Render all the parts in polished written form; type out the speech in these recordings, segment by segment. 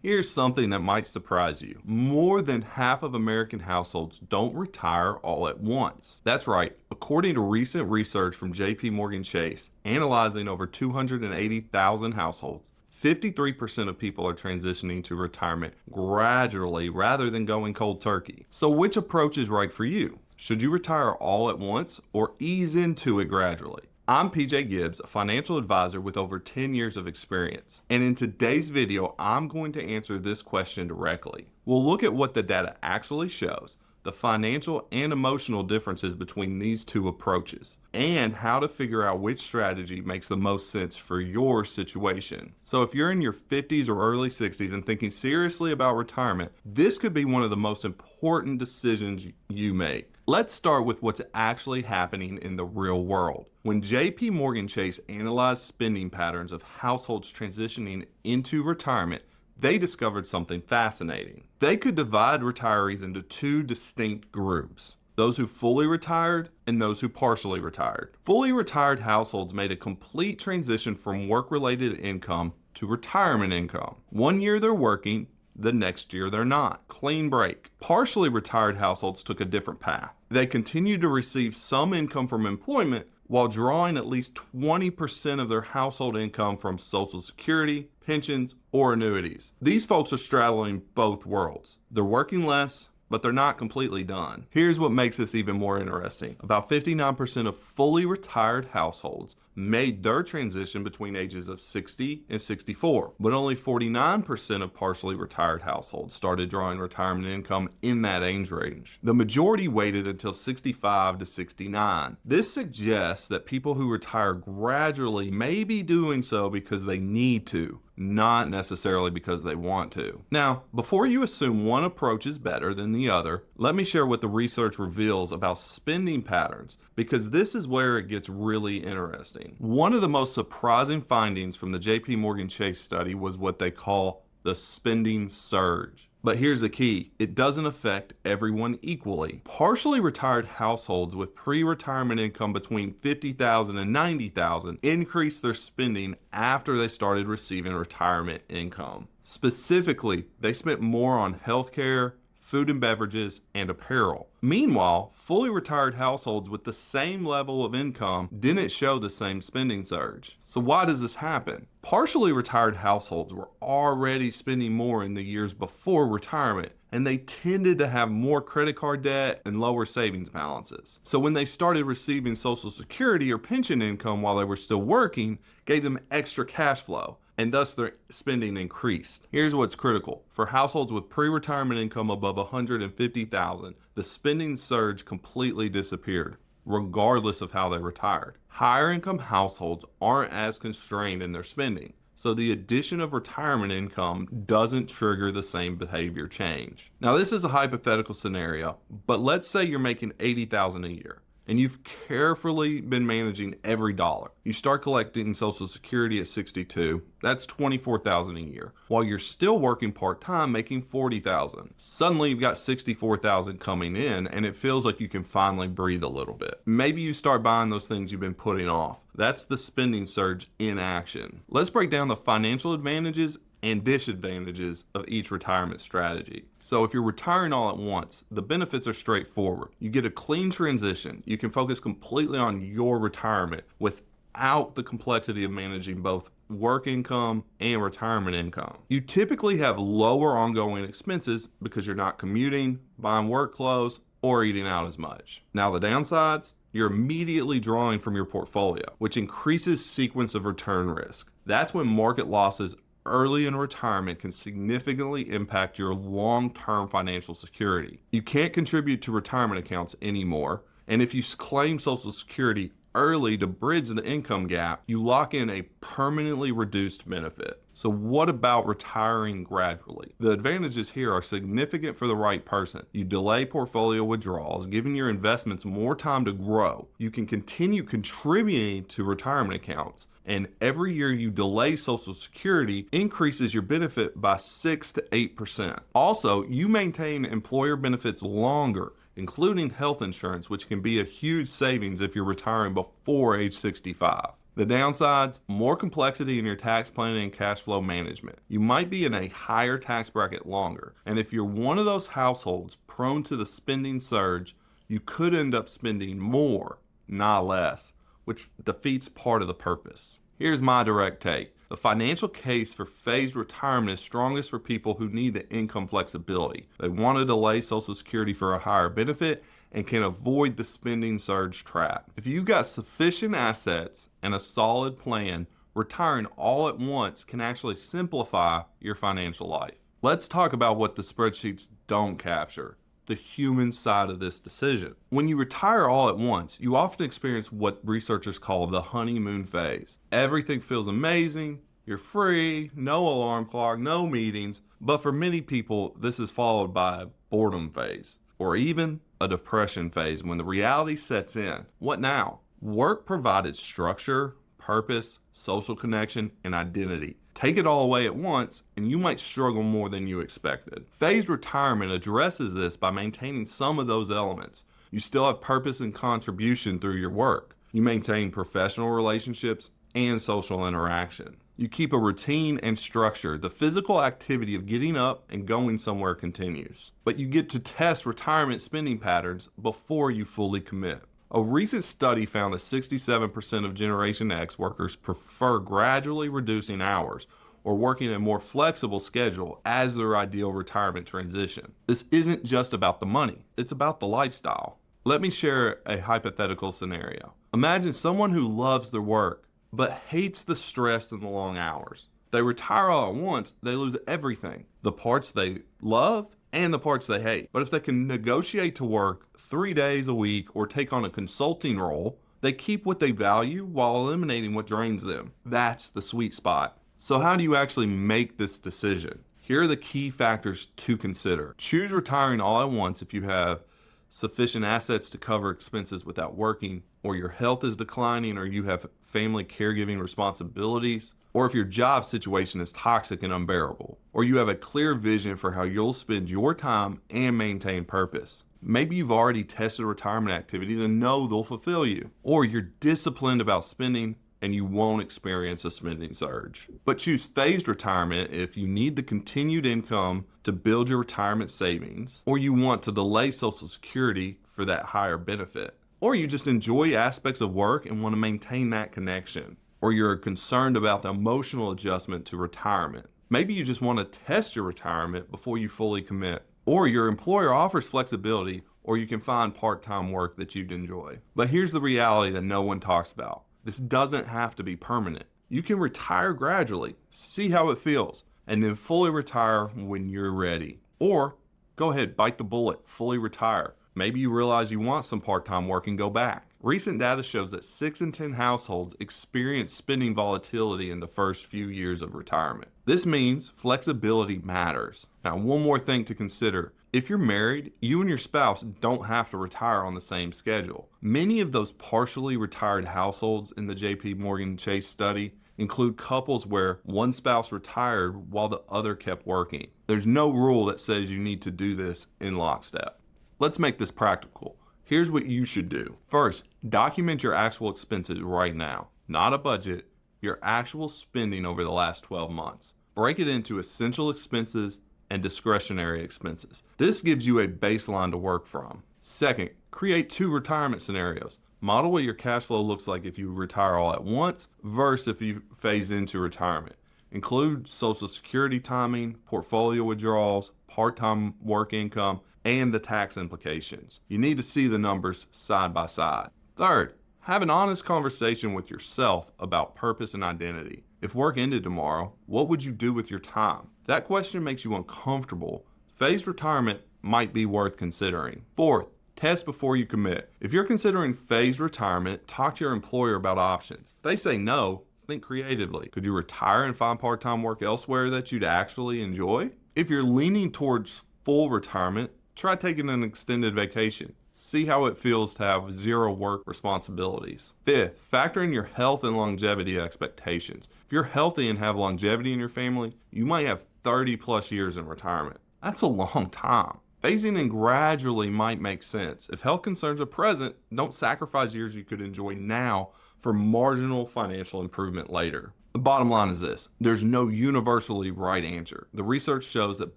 Here's something that might surprise you. More than half of American households don't retire all at once. That's right. According to recent research from JPMorgan Chase, analyzing over 280,000 households, 53% of people are transitioning to retirement gradually rather than going cold turkey. So which approach is right for you? Should you retire all at once or ease into it gradually? I'm PJ Gibbs, a financial advisor with over 10 years of experience. And in today's video, I'm going to answer this question directly. We'll look at what the data actually shows, the financial and emotional differences between these two approaches, and how to figure out which strategy makes the most sense for your situation. So if you're in your 50s or early 60s and thinking seriously about retirement, this could be one of the most important decisions you make. Let's start with what's actually happening in the real world. When JPMorgan Chase analyzed spending patterns of households transitioning into retirement, they discovered something fascinating. They could divide retirees into two distinct groups: those who fully retired and those who partially retired. Fully retired households made a complete transition from work-related income to retirement income. 1 year they're working, the next year they're not. Clean break. Partially retired households took a different path. They continued to receive some income from employment while drawing at least 20% of their household income from Social Security, pensions, or annuities. These folks are straddling both worlds. They're working less, but they're not completely done. Here's what makes this even more interesting. About 59% of fully retired households made their transition between ages of 60 and 64, but only 49% of partially retired households started drawing retirement income in that age range. The majority waited until 65 to 69. This suggests that people who retire gradually may be doing so because they need to, not necessarily because they want to. Now, before you assume one approach is better than the other, let me share what the research reveals about spending patterns, because this is where it gets really interesting. One of the most surprising findings from the JPMorgan Chase study was what they call the spending surge. But here's the key: it doesn't affect everyone equally. Partially retired households with pre-retirement income between $50,000 and $90,000 increased their spending after they started receiving retirement income. Specifically, they spent more on healthcare, food and beverages, and apparel. Meanwhile, fully retired households with the same level of income didn't show the same spending surge. So why does this happen? Partially retired households were already spending more in the years before retirement, and they tended to have more credit card debt and lower savings balances. So when they started receiving Social Security or pension income while they were still working, gave them extra cash flow, and thus their spending increased. Here's what's critical. For households with pre-retirement income above $150,000, the spending surge completely disappeared, regardless of how they retired. Higher income households aren't as constrained in their spending, so the addition of retirement income doesn't trigger the same behavior change. Now, this is a hypothetical scenario, but let's say you're making $80,000 a year, and you've carefully been managing every dollar. You start collecting Social Security at 62, that's $24,000 a year, while you're still working part-time making $40,000. Suddenly you've got $64,000 coming in, and it feels like you can finally breathe a little bit. Maybe you start buying those things you've been putting off. That's the spending surge in action. Let's break down the financial advantages and disadvantages of each retirement strategy. So if you're retiring all at once, the benefits are straightforward. You get a clean transition. You can focus completely on your retirement without the complexity of managing both work income and retirement income. You typically have lower ongoing expenses because you're not commuting, buying work clothes, or eating out as much. Now the downsides: you're immediately drawing from your portfolio, which increases sequence of return risk. That's when market losses early in retirement can significantly impact your long-term financial security. You can't contribute to retirement accounts anymore, and if you claim Social Security early to bridge the income gap, you lock in a permanently reduced benefit. So what about retiring gradually? The advantages here are significant for the right person. You delay portfolio withdrawals, giving your investments more time to grow. You can continue contributing to retirement accounts, and every year you delay Social Security increases your benefit by 6 to 8%. Also, you maintain employer benefits longer, including health insurance, which can be a huge savings if you're retiring before age 65. The downsides, more complexity in your tax planning and cash flow management. You might be in a higher tax bracket longer, and if you're one of those households prone to the spending surge, you could end up spending more, not less, which defeats part of the purpose. Here's my direct take. The financial case for phased retirement is strongest for people who need the income flexibility. They want to delay Social Security for a higher benefit and can avoid the spending surge trap. If you've got sufficient assets and a solid plan, retiring all at once can actually simplify your financial life. Let's talk about what the spreadsheets don't capture. The human side of this decision. When you retire all at once, you often experience what researchers call the honeymoon phase. Everything feels amazing, you're free, no alarm clock, no meetings, but for many people, this is followed by a boredom phase, or even a depression phase when the reality sets in. What now? Work provided structure, purpose, social connection, and identity. Take it all away at once, and you might struggle more than you expected. Phased retirement addresses this by maintaining some of those elements. You still have purpose and contribution through your work. You maintain professional relationships and social interaction. You keep a routine and structure. The physical activity of getting up and going somewhere continues. But you get to test retirement spending patterns before you fully commit. A recent study found that 67% of Generation X workers prefer gradually reducing hours or working a more flexible schedule as their ideal retirement transition. This isn't just about the money, it's about the lifestyle. Let me share a hypothetical scenario. Imagine someone who loves their work but hates the stress and the long hours. They retire all at once, they lose everything. The parts they love and the parts they hate. But if they can negotiate to work 3 days a week or take on a consulting role, they keep what they value while eliminating what drains them. That's the sweet spot. So how do you actually make this decision? Here are the key factors to consider. Choose retiring all at once if you have sufficient assets to cover expenses without working, or your health is declining, or you have family caregiving responsibilities, or if your job situation is toxic and unbearable, or you have a clear vision for how you'll spend your time and maintain purpose. Maybe you've already tested retirement activities and know they'll fulfill you, or you're disciplined about spending and you won't experience a spending surge. But choose phased retirement if you need the continued income to build your retirement savings, or you want to delay Social Security for that higher benefit, or you just enjoy aspects of work and want to maintain that connection, or you're concerned about the emotional adjustment to retirement. Maybe you just want to test your retirement before you fully commit, or your employer offers flexibility, or you can find part-time work that you'd enjoy. But here's the reality that no one talks about. This doesn't have to be permanent. You can retire gradually, see how it feels, and then fully retire when you're ready. Or go ahead, bite the bullet, fully retire. Maybe you realize you want some part-time work and go back. Recent data shows that 6 in 10 households experience spending volatility in the first few years of retirement. This means flexibility matters. Now, one more thing to consider. If you're married, you and your spouse don't have to retire on the same schedule. Many of those partially retired households in the JPMorgan Chase study include couples where one spouse retired while the other kept working. There's no rule that says you need to do this in lockstep. Let's make this practical. Here's what you should do. First, document your actual expenses right now. Not a budget, your actual spending over the last 12 months. Break it into essential expenses and discretionary expenses. This gives you a baseline to work from. Second, create 2 retirement scenarios. Model what your cash flow looks like if you retire all at once versus if you phase into retirement. Include Social Security timing, portfolio withdrawals, part-time work income, and the tax implications. You need to see the numbers side by side. Third, have an honest conversation with yourself about purpose and identity. If work ended tomorrow, what would you do with your time? If that question makes you uncomfortable, phased retirement might be worth considering. Fourth, test before you commit. If you're considering phased retirement, talk to your employer about options. If they say no, think creatively. Could you retire and find part-time work elsewhere that you'd actually enjoy? If you're leaning towards full retirement, try taking an extended vacation. See how it feels to have 0 work responsibilities. Fifth, factor in your health and longevity expectations. If you're healthy and have longevity in your family, you might have 30 plus years in retirement. That's a long time. Phasing in gradually might make sense. If health concerns are present, don't sacrifice years you could enjoy now for marginal financial improvement later. The bottom line is this: there's no universally right answer. The research shows that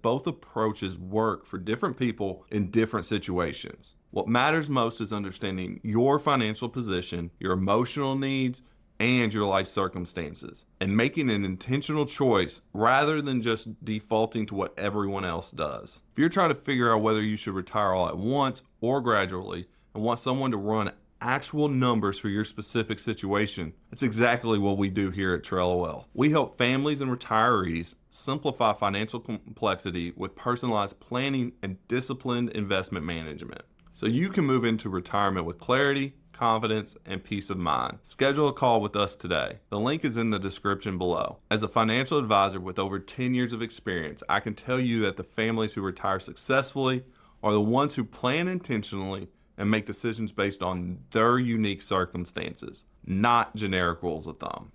both approaches work for different people in different situations. What matters most is understanding your financial position, your emotional needs, and your life circumstances, and making an intentional choice rather than just defaulting to what everyone else does. If you're trying to figure out whether you should retire all at once or gradually and want someone to run actual numbers for your specific situation, that's exactly what we do here at Trello Wealth. We help families and retirees simplify financial complexity with personalized planning and disciplined investment management, so you can move into retirement with clarity, confidence, and peace of mind. Schedule a call with us today. The link is in the description below. As a financial advisor with over 10 years of experience, I can tell you that the families who retire successfully are the ones who plan intentionally and make decisions based on their unique circumstances, not generic rules of thumb.